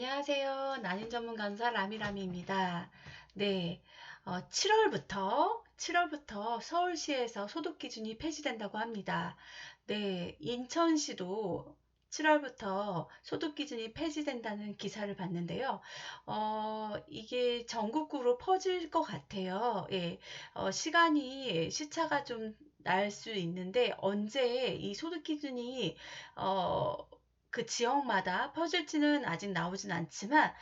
안녕하세요. 난임 전문 간사 라미라미입니다. 네, 7월부터 서울시에서 소득 기준이 폐지된다고 합니다. 네, 인천시도 7월부터 소득 기준이 폐지된다는 기사를 봤는데요. 이게 전국구로 퍼질 것 같아요. 예, 시차가 좀 날 수 있는데 언제 이 소득 기준이 어, 그 지역마다 퍼질지는 아직 나오진 않지만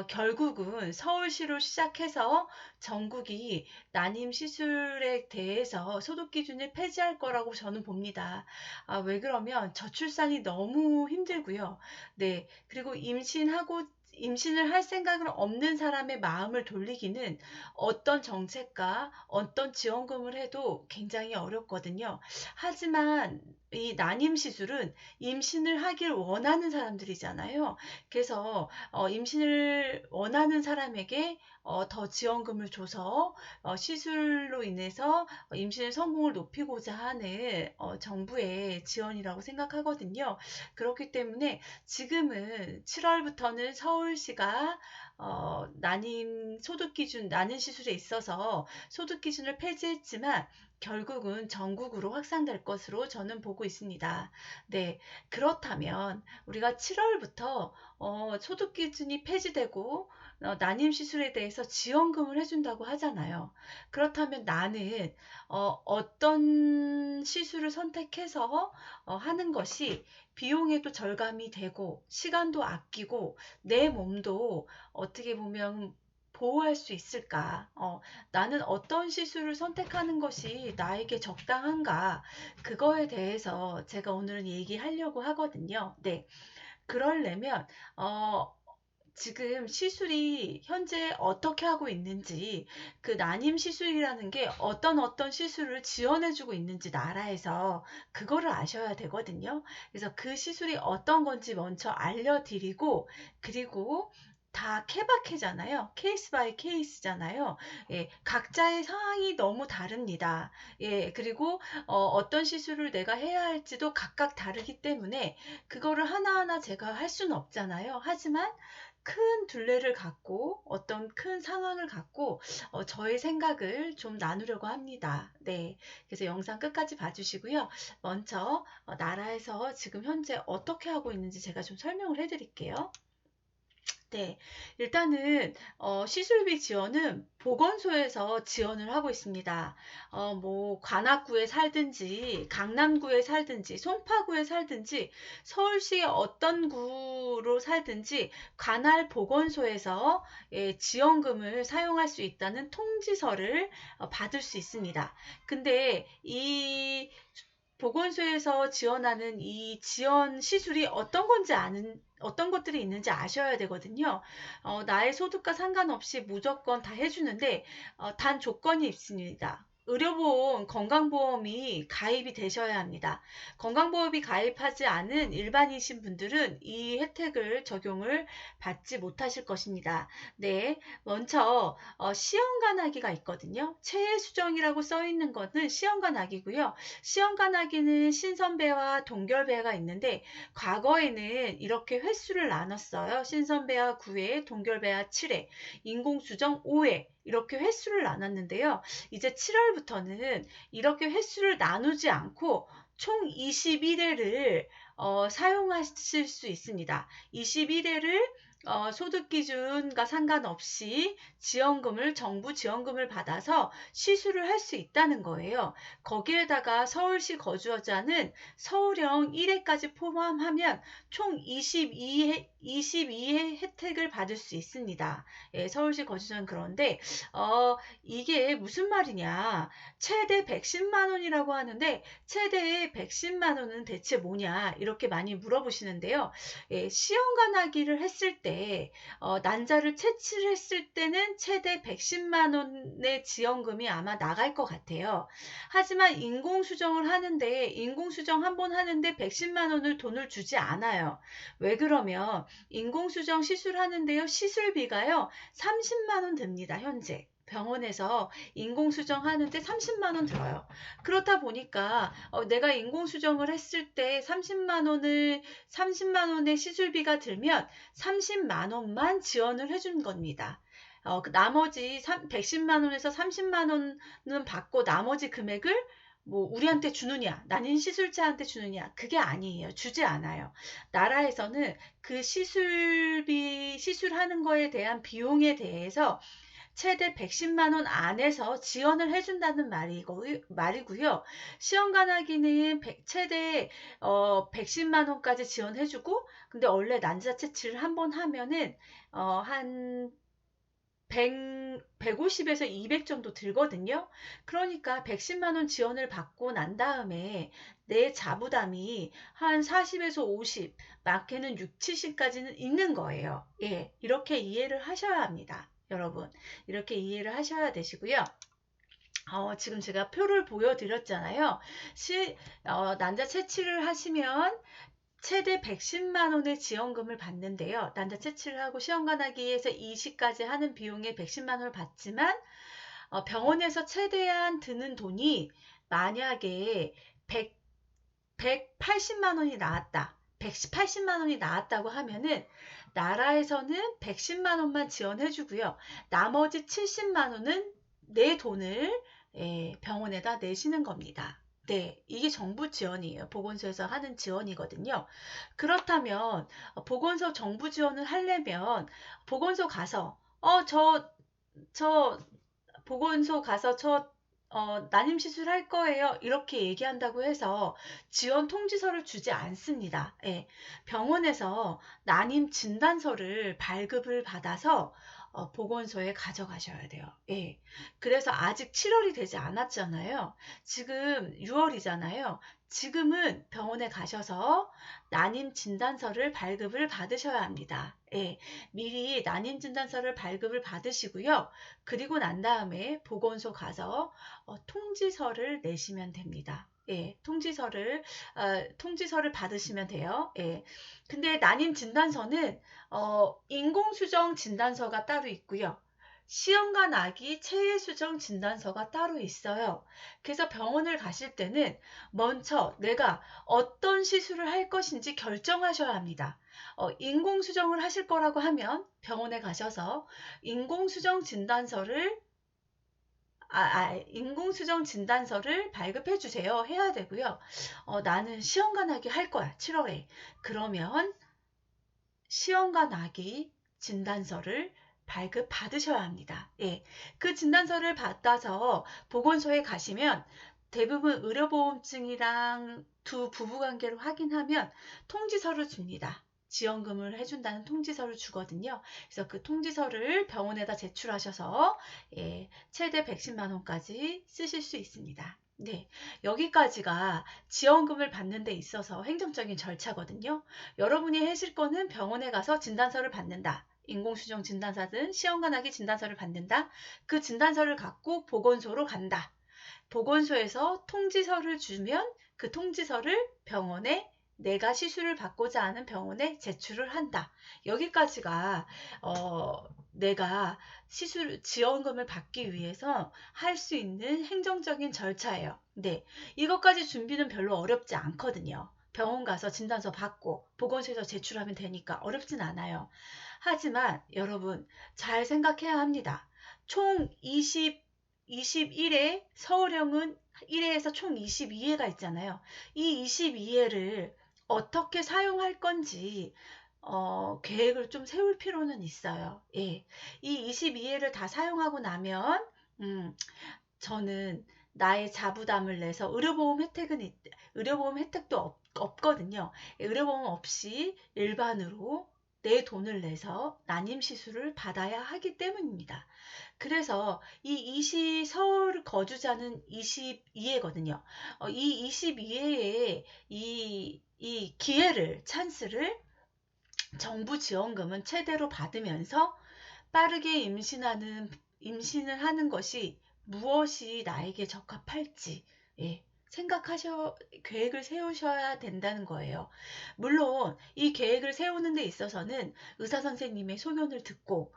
결국은 서울시로 시작해서 전국이 난임 시술에 대해서 소득 기준을 폐지할 거라고 저는 봅니다. 왜 그러면 저출산이 너무 힘들고요. 네, 그리고 임신을 할 생각은 없는 사람의 마음을 돌리기는 어떤 정책과 어떤 지원금을 해도 굉장히 어렵거든요. 하지만 이 난임 시술은 임신을 하길 원하는 사람들이잖아요. 그래서 임신을 원하는 사람에게 더 지원금을 줘서 시술로 인해서 임신 성공을 높이고자 하는 정부의 지원이라고 생각하거든요. 그렇기 때문에 지금은 7월부터는 서울시가 난임 시술에 있어서 소득 기준을 폐지했지만 결국은 전국으로 확산될 것으로 저는 보고 있습니다. 네, 그렇다면 우리가 7월부터 소득 기준이 폐지되고 난임 시술에 대해서 지원금을 해준다고 하잖아요. 그렇다면 나는 어떤 시술을 선택해서 하는 것이 비용에도 절감이 되고 시간도 아끼고 내 몸도 어떻게 보면 보호할 수 있을까? 나는 어떤 시술을 선택하는 것이 나에게 적당한가? 그거에 대해서 제가 오늘은 얘기하려고 하거든요. 네. 그러려면, 어, 지금 시술이 현재 어떻게 하고 있는지, 그 난임 시술이라는 게 어떤 시술을 지원해주고 있는지 나라에서 그거를 아셔야 되거든요. 그래서 그 시술이 어떤 건지 먼저 알려드리고, 그리고 다 케바케잖아요. 케이스 바이 케이스잖아요. 예, 각자의 상황이 너무 다릅니다. 예, 그리고 어떤 시술을 내가 해야 할지도 각각 다르기 때문에 그거를 하나하나 제가 할 수는 없잖아요. 하지만 큰 둘레를 갖고 어떤 큰 상황을 갖고 저의 생각을 좀 나누려고 합니다. 네. 그래서 영상 끝까지 봐주시고요. 먼저 나라에서 지금 현재 어떻게 하고 있는지 제가 좀 설명을 해드릴게요. 네, 일단은 시술비 지원은 보건소에서 지원을 하고 있습니다. 뭐 관악구에 살든지 강남구에 살든지 송파구에 살든지 서울시의 어떤 구로 살든지 관할 보건소에서 지원금을 사용할 수 있다는 통지서를 받을 수 있습니다. 근데 이 보건소에서 지원하는 이 지원 시술이 어떤 것들이 있는지 아셔야 되거든요. 나의 소득과 상관없이 무조건 다 해주는데, 단 조건이 있습니다. 의료보험, 건강보험이 가입이 되셔야 합니다. 건강보험이 가입하지 않은 일반이신 분들은 이 혜택을 적용을 받지 못하실 것입니다. 네, 먼저 시험관하기가 있거든요. 최애수정이라고 써 있는 것은 시험관하기고요. 시험관하기는 신선배와 동결배가 있는데 과거에는 이렇게 횟수를 나눴어요. 신선배와 9회, 동결배와 7회, 인공수정 5회 이렇게 횟수를 나눴는데요. 이제 7월부터는 이렇게 횟수를 나누지 않고 총 21회를 사용하실 수 있습니다. 21회를 소득 기준과 상관없이 정부 지원금을 받아서 시술을 할 수 있다는 거예요. 거기에다가 서울시 거주자는 서울형 1회까지 포함하면 총 22회 혜택을 받을 수 있습니다. 예, 서울시 거주자는 그런데 이게 무슨 말이냐? 최대 110만 원이라고 하는데 최대 110만 원은 대체 뭐냐? 이렇게 많이 물어보시는데요. 예, 시험관하기를 했을 때 난자를 채취를 했을 때는 최대 110만 원의 지원금이 아마 나갈 것 같아요. 하지만 인공수정을 하는데 인공수정 한 번 하는데 110만 원을 돈을 주지 않아요. 왜 그러면 인공수정 시술하는데요. 시술비가요. 30만 원 듭니다. 현재. 병원에서 인공수정 하는데 30만 원 들어요. 그렇다 보니까 내가 인공수정을 했을 때 30만 원의 시술비가 들면 30만 원만 지원을 해준 겁니다. 나머지 110만 원에서 30만 원은 받고 나머지 금액을 뭐 우리한테 주느냐, 난임 시술자한테 주느냐, 그게 아니에요. 주지 않아요. 나라에서는 그 시술비, 시술하는 거에 대한 비용에 대해서 최대 110만 원 안에서 지원을 해준다는 말이고요. 시험관하기는 최대 110만 원까지 지원해주고, 근데 원래 난자 채취를 한번 하면은 한 150에서 200 정도 들거든요. 그러니까 110만 원 지원을 받고 난 다음에 내 자부담이 한 40에서 50, 많게는 6, 70까지는 있는 거예요. 예, 이렇게 이해를 하셔야 합니다. 여러분, 이렇게 이해를 하셔야 되시고요. 지금 제가 표를 보여드렸잖아요. 난자 채취를 하시면 최대 110만 원의 지원금을 받는데요. 난자 채취를 하고 시험관하기에서 이식까지 하는 비용에 110만 원을 받지만 병원에서 최대한 드는 돈이 만약에 180만 원이 나왔다. 180만 원이 나왔다고 하면은 나라에서는 110만 원만 지원해 주고요. 나머지 70만 원은 내 돈을 병원에다 내시는 겁니다. 네, 이게 정부 지원이에요. 보건소에서 하는 지원이거든요. 그렇다면 보건소 정부 지원을 하려면 보건소 가서 저 보건소 가서 난임 시술할 거예요. 이렇게 얘기한다고 해서 지원 통지서를 주지 않습니다. 예, 병원에서 난임 진단서를 발급을 받아서 보건소에 가져가셔야 돼요. 예. 그래서 아직 7월이 되지 않았잖아요. 지금 6월이잖아요. 지금은 병원에 가셔서 난임 진단서를 발급을 받으셔야 합니다. 예. 미리 난임 진단서를 발급을 받으시고요. 그리고 난 다음에 보건소 가서 통지서를 내시면 됩니다. 예, 통지서를 받으시면 돼요. 예. 근데 난임 진단서는 인공수정 진단서가 따로 있고요. 시험관 아기 체해 수정 진단서가 따로 있어요. 그래서 병원을 가실 때는 먼저 내가 어떤 시술을 할 것인지 결정하셔야 합니다. 인공수정을 하실 거라고 하면 병원에 가셔서 인공수정 진단서를 인공수정 진단서를 발급해 주세요. 해야 되고요. 나는 시험관 아기 할 거야. 7월에. 그러면 시험관 아기 진단서를 발급 받으셔야 합니다. 예. 그 진단서를 받아서 보건소에 가시면 대부분 의료보험증이랑 두 부부관계를 확인하면 통지서를 줍니다. 지원금을 해준다는 통지서를 주거든요. 그래서 그 통지서를 병원에다 제출하셔서 최대 110만 원까지 쓰실 수 있습니다. 네, 여기까지가 지원금을 받는 데 있어서 행정적인 절차거든요. 여러분이 하실 거는 병원에 가서 진단서를 받는다. 인공수정 진단사든 시험관하기 진단서를 받는다. 그 진단서를 갖고 보건소로 간다. 보건소에서 통지서를 주면 그 통지서를 병원에 내가 시술을 받고자 하는 병원에 제출을 한다. 여기까지가 내가 시술 지원금을 받기 위해서 할 수 있는 행정적인 절차예요. 네, 이것까지 준비는 별로 어렵지 않거든요. 병원 가서 진단서 받고 보건소에서 제출하면 되니까 어렵진 않아요. 하지만 여러분 잘 생각해야 합니다. 총 21회 서울형은 1회에서 총 22회가 있잖아요. 이 22회를 어떻게 사용할 건지 계획을 좀 세울 필요는 있어요. 예. 이 22회를 다 사용하고 나면 저는 나의 자부담을 내서 의료보험 혜택도 없거든요. 의료보험 없이 일반으로 내 돈을 내서 난임 시술을 받아야 하기 때문입니다. 그래서 서울 거주자는 22회거든요. 이 22회에 이 기회를, 찬스를 정부 지원금은 최대로 받으면서 빠르게 임신을 하는 것이 무엇이 나에게 적합할지, 예, 계획을 세우셔야 된다는 거예요. 물론 이 계획을 세우는 데 있어서는 의사 선생님의 소견을 듣고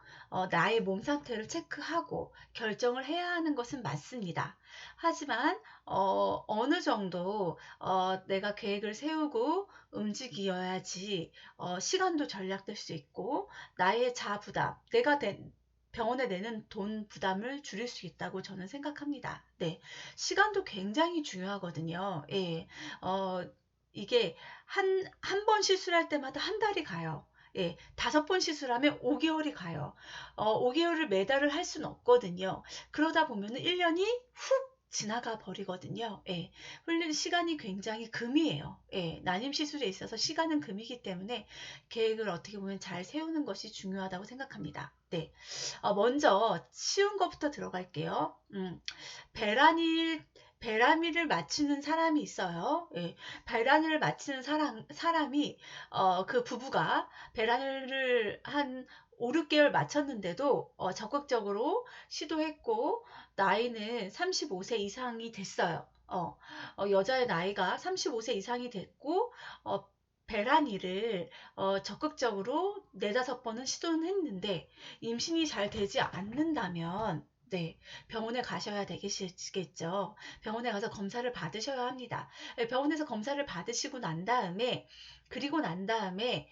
나의 몸 상태를 체크하고 결정을 해야 하는 것은 맞습니다. 하지만 어느 정도 내가 계획을 세우고 움직여야지 시간도 절약될 수 있고 나의 자부담, 병원에 내는 돈 부담을 줄일 수 있다고 저는 생각합니다. 네. 시간도 굉장히 중요하거든요. 예. 어, 이게 한 번 시술할 때마다 한 달이 가요. 예, 5번 시술하면 5개월이 가요. 5개월을 매달을 할 수는 없거든요. 그러다 보면 1년이 훅 지나가 버리거든요. 예, 흘리는 시간이 굉장히 금이에요. 예, 난임 시술에 있어서 시간은 금이기 때문에 계획을 어떻게 보면 잘 세우는 것이 중요하다고 생각합니다. 네. 먼저 쉬운 것부터 들어갈게요. 베라밀을 맞추는 사람이 있어요. 예, 베라닐을 맞추는 사람이, 그 부부가 베라닐을 한 5, 6개월 맞췄는데도 적극적으로 시도했고, 나이는 35세 이상이 됐어요. 여자의 나이가 35세 이상이 됐고, 베라닐을 적극적으로 4~5번은 시도는 했는데, 임신이 잘 되지 않는다면, 네, 병원에 가셔야 되겠죠. 병원에 가서 검사를 받으셔야 합니다. 예, 병원에서 검사를 받으시고 그리고 난 다음에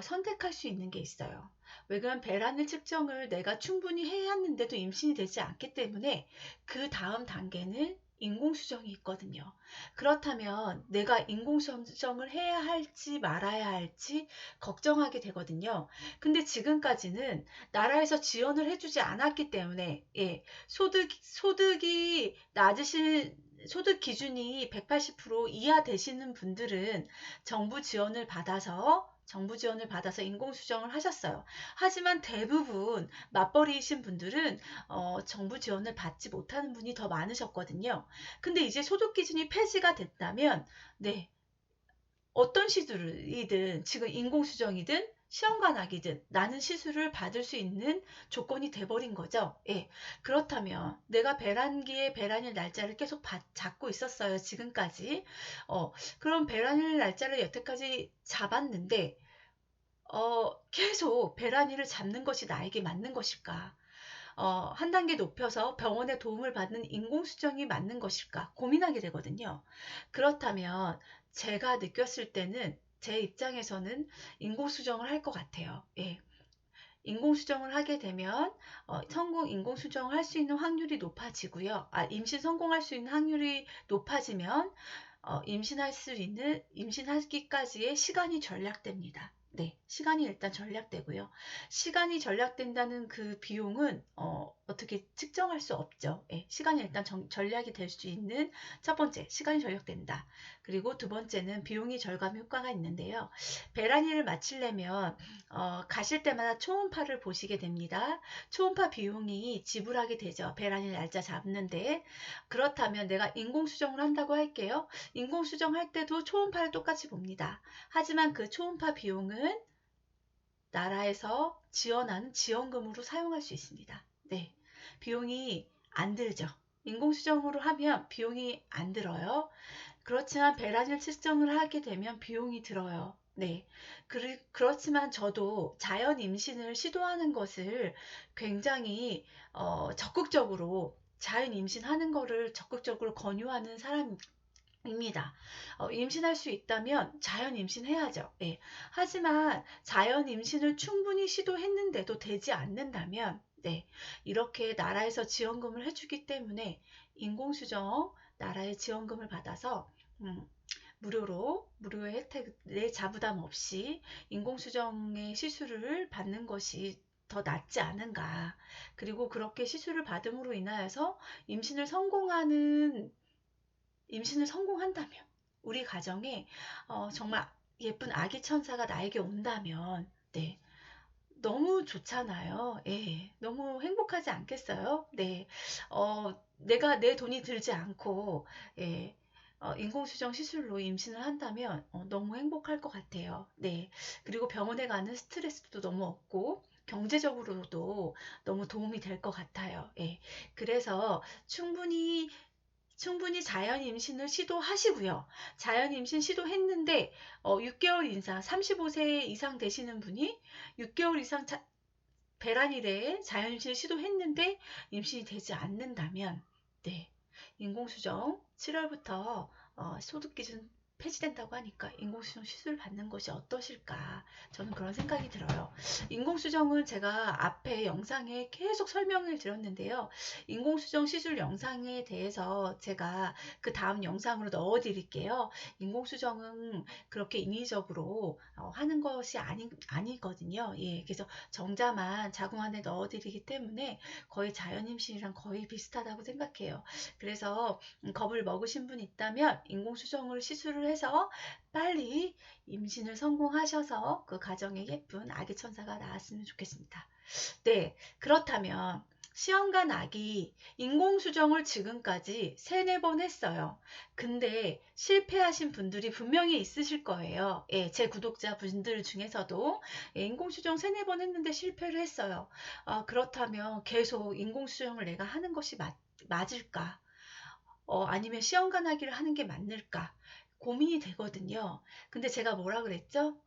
선택할 수 있는 게 있어요. 왜 그러면 배란일 측정을 내가 충분히 해왔는데도 임신이 되지 않기 때문에 그 다음 단계는 인공수정이 있거든요. 그렇다면 내가 인공수정을 해야 할지 말아야 할지 걱정하게 되거든요. 근데 지금까지는 나라에서 지원을 해주지 않았기 때문에, 예, 소득이 낮으신, 소득 기준이 180% 이하 되시는 분들은 정부 지원을 받아서 인공수정을 하셨어요. 하지만 대부분 맞벌이이신 분들은 정부 지원을 받지 못하는 분이 더 많으셨거든요. 근데 이제 소득 기준이 폐지가 됐다면, 네, 어떤 시술이든 지금 인공수정이든 시험관악이든 나는 시술을 받을 수 있는 조건이 돼버린 거죠. 예. 그렇다면 내가 배란기에 배란일 날짜를 계속 잡고 있었어요. 지금까지. 그럼 배란일 날짜를 여태까지 잡았는데 계속 배란일을 잡는 것이 나에게 맞는 것일까? 한 단계 높여서 병원의 도움을 받는 인공수정이 맞는 것일까 고민하게 되거든요. 그렇다면 제가 느꼈을 때는 제 입장에서는 인공수정을 할 것 같아요. 예. 인공수정을 하게 되면 인공수정을 할 수 있는 확률이 높아지고요. 임신 성공할 수 있는 확률이 높아지면 임신하기까지의 시간이 절약됩니다. 네, 시간이 일단 절약되고요. 시간이 절약된다는 그 비용은 어떻게 측정할 수 없죠. 예, 시간이 일단 절약이 될 수 있는 첫 번째, 시간이 절약된다. 그리고 두 번째는 비용이 절감 효과가 있는데요. 배란일을 마치려면 가실 때마다 초음파를 보시게 됩니다. 초음파 비용이 지불하게 되죠. 배란일 날짜 잡는데. 그렇다면 내가 인공수정을 한다고 할게요. 인공수정할 때도 초음파를 똑같이 봅니다. 하지만 그 초음파 비용은 나라에서 지원하는 지원금으로 사용할 수 있습니다. 네, 비용이 안 들죠. 인공수정으로 하면 비용이 안 들어요. 그렇지만 배란일 측정을 하게 되면 비용이 들어요. 네. 그렇지만 저도 자연 임신을 시도하는 것을 굉장히 적극적으로 자연 임신하는 거를 적극적으로 권유하는 사람입니다. 임신할 수 있다면 자연 임신해야죠. 예. 하지만 자연 임신을 충분히 시도했는데도 되지 않는다면, 네, 이렇게 나라에서 지원금을 해주기 때문에 인공수정 나라의 지원금을 받아서 무료의 혜택, 내 자부담 없이 인공수정의 시술을 받는 것이 더 낫지 않은가. 그리고 그렇게 시술을 받음으로 인하여서 임신을 성공한다면, 우리 가정에 정말 예쁜 아기 천사가 나에게 온다면, 네, 너무 좋잖아요. 예, 너무 행복하지 않겠어요? 네, 내가 내 돈이 들지 않고, 예, 인공수정 시술로 임신을 한다면 너무 행복할 것 같아요. 네, 그리고 병원에 가는 스트레스도 너무 없고, 경제적으로도 너무 도움이 될 것 같아요. 예, 그래서 충분히 충분히 자연 임신을 시도하시고요. 자연 임신 시도했는데 6개월 이상 35세 이상 되시는 분이 6개월 이상 배란 이래에 자연 임신을 시도했는데 임신이 되지 않는다면 네, 인공수정 7월부터 소득 기준 폐지된다고 하니까 인공수정 시술 받는 것이 어떠실까? 저는 그런 생각이 들어요. 인공수정은 제가 앞에 영상에 계속 설명을 드렸는데요. 인공수정 시술 영상에 대해서 제가 그 다음 영상으로 넣어 드릴게요. 인공수정은 그렇게 인위적으로 하는 것이 아니거든요. 예, 그래서 정자만 자궁 안에 넣어 드리기 때문에 거의 자연 임신이랑 거의 비슷하다고 생각해요. 그래서 겁을 먹으신 분 있다면 인공수정을 시술을 해서 빨리 임신을 성공하셔서 그 가정에 예쁜 아기 천사가 나왔으면 좋겠습니다. 네, 그렇다면 시험관 아기 인공수정을 지금까지 3-4번 했어요. 근데 실패하신 분들이 분명히 있으실 거예요. 예, 제 구독자 분들 중에서도 예, 인공수정 3-4번 했는데 실패를 했어요. 그렇다면 계속 인공수정을 내가 하는 것이 맞을까? 아니면 시험관하기를 하는 게 맞을까? 고민이 되거든요. 근데 제가 뭐라 그랬죠?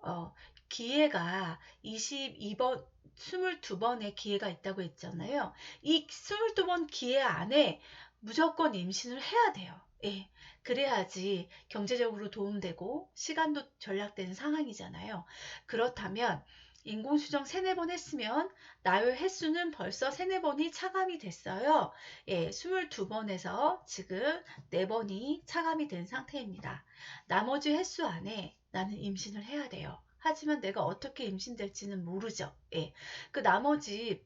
기회가 22번, 22번의 기회가 있다고 했잖아요. 이 22번 기회 안에 무조건 임신을 해야 돼요. 예. 그래야지 경제적으로 도움되고 시간도 절약되는 상황이잖아요. 그렇다면 인공수정 3-4번 했으면 나의 횟수는 벌써 3-4번이 차감이 됐어요. 예, 22번에서 지금 4번이 차감이 된 상태입니다. 나머지 횟수 안에 나는 임신을 해야 돼요. 하지만 내가 어떻게 임신될지는 모르죠. 예. 그 나머지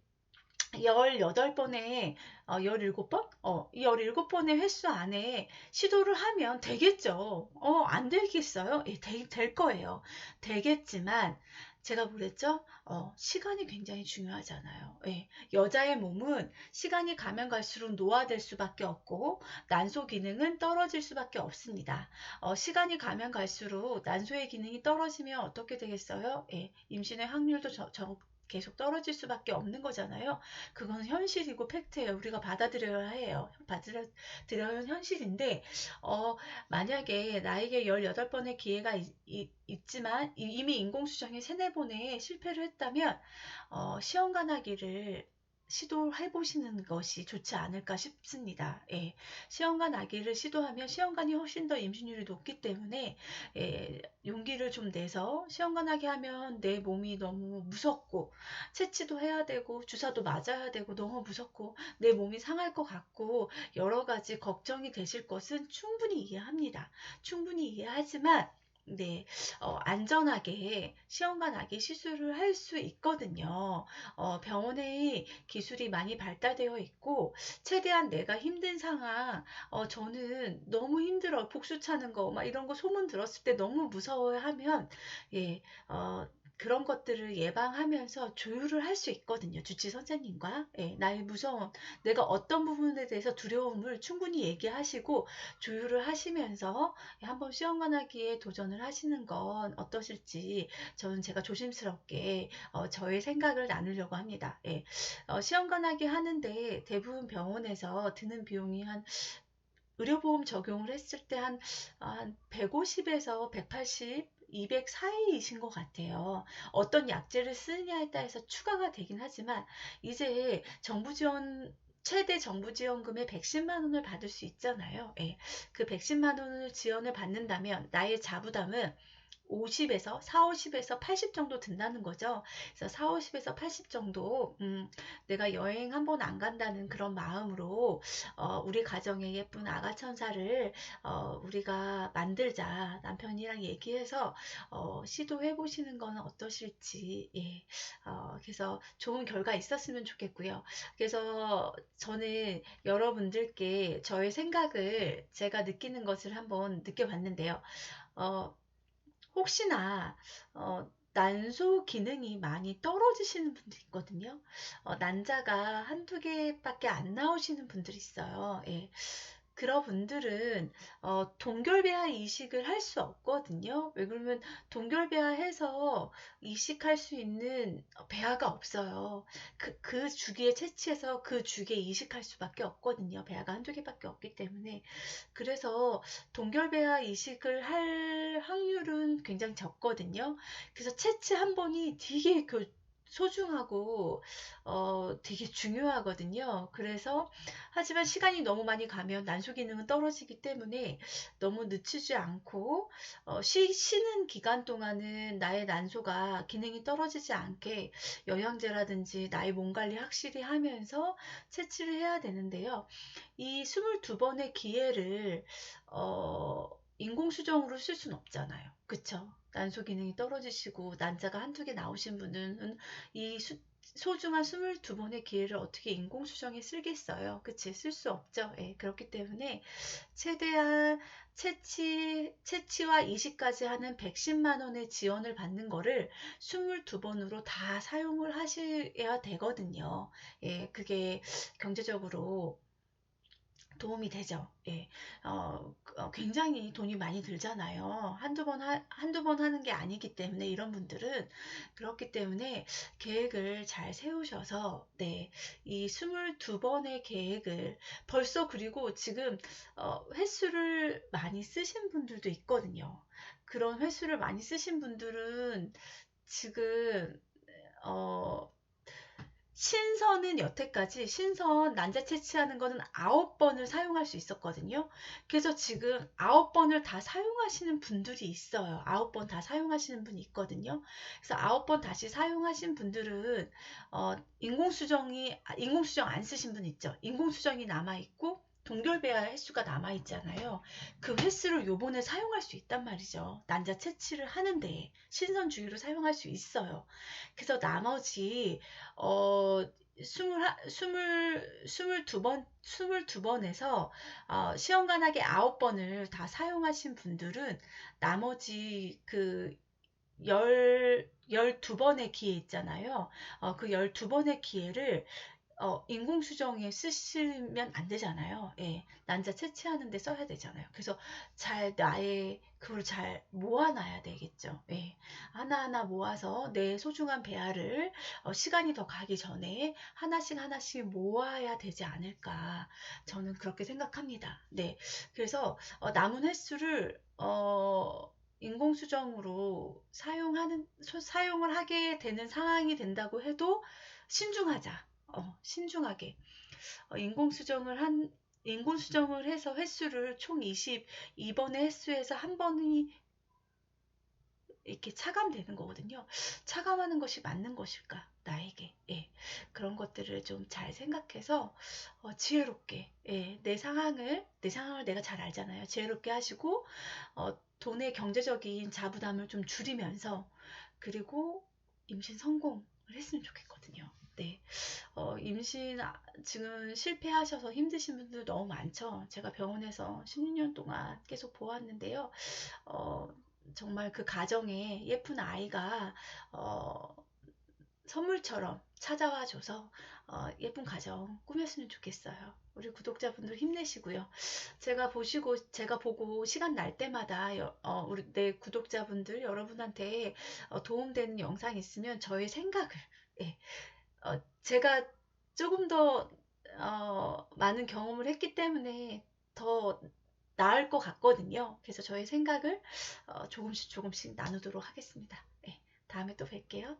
18번에 17번? 이 17번의 횟수 안에 시도를 하면 되겠죠. 안 되겠어요? 예, 될 거예요. 되겠지만 제가 뭐랬죠? 시간이 굉장히 중요하잖아요. 예, 여자의 몸은 시간이 가면 갈수록 노화될 수밖에 없고 난소 기능은 떨어질 수밖에 없습니다. 시간이 가면 갈수록 난소의 기능이 떨어지면 어떻게 되겠어요? 예, 임신의 확률도 계속 떨어질 수밖에 없는 거잖아요. 그건 현실이고 팩트예요. 우리가 받아들여야 해요. 받아들여야 하는 현실인데 만약에 나에게 18번의 기회가 있지만 이미 인공수정이 3-4번에 실패를 했다면 시험관하기를 시도해 보시는 것이 좋지 않을까 싶습니다. 예, 시험관 아기를 시도하면 시험관이 훨씬 더 임신율이 높기 때문에 예, 용기를 좀 내서 시험관 아기 하면 내 몸이 너무 무섭고 채취도 해야 되고 주사도 맞아야 되고 너무 무섭고 내 몸이 상할 것 같고 여러 가지 걱정이 되실 것은 충분히 이해합니다. 충분히 이해하지만 네, 안전하게 시험관 아기 시술을 할 수 있거든요. 병원의 기술이 많이 발달되어 있고, 최대한 내가 힘든 상황, 저는 너무 힘들어, 복수 차는 거, 막 이런 거 소문 들었을 때 너무 무서워하면, 예, 그런 것들을 예방하면서 조율을 할 수 있거든요. 주치 선생님과. 예, 나의 무서움, 내가 어떤 부분에 대해서 두려움을 충분히 얘기하시고 조율을 하시면서 한번 시험관하기에 도전을 하시는 건 어떠실지 저는 제가 조심스럽게 저의 생각을 나누려고 합니다. 예, 시험관하기 하는데 대부분 병원에서 드는 비용이 한 의료보험 적용을 했을 때 한 150에서 180, 200 사이이신 것 같아요. 어떤 약제를 쓰느냐에 따라서 추가가 되긴 하지만 이제 정부 지원 최대 정부 지원금의 110만 원을 받을 수 있잖아요. 예. 그 110만 원을 지원을 받는다면 나의 자부담은 50에서 4, 50에서 80 정도 든다는 거죠. 그래서 4, 50에서 80 정도 내가 여행 한 번 안 간다는 그런 마음으로 우리 가정에 예쁜 아가 천사를 우리가 만들자 남편이랑 얘기해서 시도해 보시는 건 어떠실지 예. 그래서 좋은 결과 있었으면 좋겠고요. 그래서 저는 여러분들께 저의 생각을 제가 느끼는 것을 한번 느껴봤는데요. 어, 혹시나 난소 기능이 많이 떨어지시는 분들 있거든요. 난자가 한두 개밖에 안 나오시는 분들이 있어요. 예. 그런 분들은 동결배아 이식을 할 수 없거든요. 왜 그러면 동결배아해서 이식할 수 있는 배아가 없어요. 그 주기에 채취해서 그 주기에 이식할 수밖에 없거든요. 배아가 한두 개밖에 없기 때문에. 그래서 동결배아 이식을 할 확률은 굉장히 적거든요. 그래서 채취 한 번이 되게 소중하고 되게 중요하거든요. 그래서 하지만 시간이 너무 많이 가면 난소 기능은 떨어지기 때문에 너무 늦추지 않고 쉬는 기간 동안은 나의 난소가 기능이 떨어지지 않게 영양제라든지 나의 몸 관리 확실히 하면서 채취를 해야 되는데요. 이 22번의 기회를 인공수정으로 쓸 수는 없잖아요. 그쵸? 난소 기능이 떨어지시고 난자가 한두 개 나오신 분은 이 소중한 22번의 기회를 어떻게 인공수정에 쓰겠어요? 그치? 쓸 수 없죠. 예, 그렇기 때문에 최대한 채취와 이식까지 하는 110만 원의 지원을 받는 거를 22번으로 다 사용을 하셔야 되거든요. 예, 그게 경제적으로 도움이 되죠. 예. 굉장히 돈이 많이 들잖아요. 한두 번 하는 게 아니기 때문에 이런 분들은 그렇기 때문에 계획을 잘 세우셔서 네. 이 22번의 계획을 벌써 그리고 지금 횟수를 많이 쓰신 분들도 있거든요. 그런 횟수를 많이 쓰신 분들은 지금 어 신선은 여태까지 신선 난자 채취하는 거는 9번을 사용할 수 있었거든요. 그래서 지금 9번을 다 사용하시는 분들이 있어요. 9번 다 사용하시는 분이 있거든요. 그래서 9번 다시 사용하신 분들은 인공수정 안 쓰신 분 있죠. 인공수정이 남아있고 동결배아 횟수가 남아있잖아요. 그 횟수를 요번에 사용할 수 있단 말이죠. 난자 채취를 하는데 신선 주기로 사용할 수 있어요. 그래서 나머지 스물두 번에서 시험관하게 9번을 다 사용하신 분들은 나머지 그 12번의 기회 있잖아요. 그 12번의 기회를 인공수정에 쓰시면 안 되잖아요. 예, 난자 채취하는 데 써야 되잖아요. 그래서 그걸 잘 모아놔야 되겠죠. 예, 하나하나 모아서 내 소중한 배아를 시간이 더 가기 전에 하나씩 하나씩 모아야 되지 않을까. 저는 그렇게 생각합니다. 네, 그래서 남은 횟수를 인공수정으로 사용을 하게 되는 상황이 된다고 해도 신중하자. 신중하게 인공수정을 해서 횟수를 총 22번의 횟수에서 한 번이 이렇게 차감되는 거거든요. 차감하는 것이 맞는 것일까? 나에게. 예. 그런 것들을 좀 잘 생각해서 지혜롭게 예. 내 상황을 내가 잘 알잖아요. 지혜롭게 하시고 돈의 경제적인 자부담을 좀 줄이면서 그리고 임신 성공을 했으면 좋겠거든요. 네. 임신 지금 실패하셔서 힘드신 분들 너무 많죠. 제가 병원에서 16년 동안 계속 보았는데요. 어, 정말 그 가정에 예쁜 아이가 선물처럼 찾아와줘서 예쁜 가정 꾸몄으면 좋겠어요. 우리 구독자분들 힘내시고요. 제가 보고 시간 날 때마다 우리 내 구독자분들 여러분한테 도움되는 영상 있으면 저의 생각을 예, 제가 조금 더 많은 경험을 했기 때문에 더 나을 것 같거든요. 그래서 저의 생각을 조금씩 조금씩 나누도록 하겠습니다. 네, 다음에 또 뵐게요.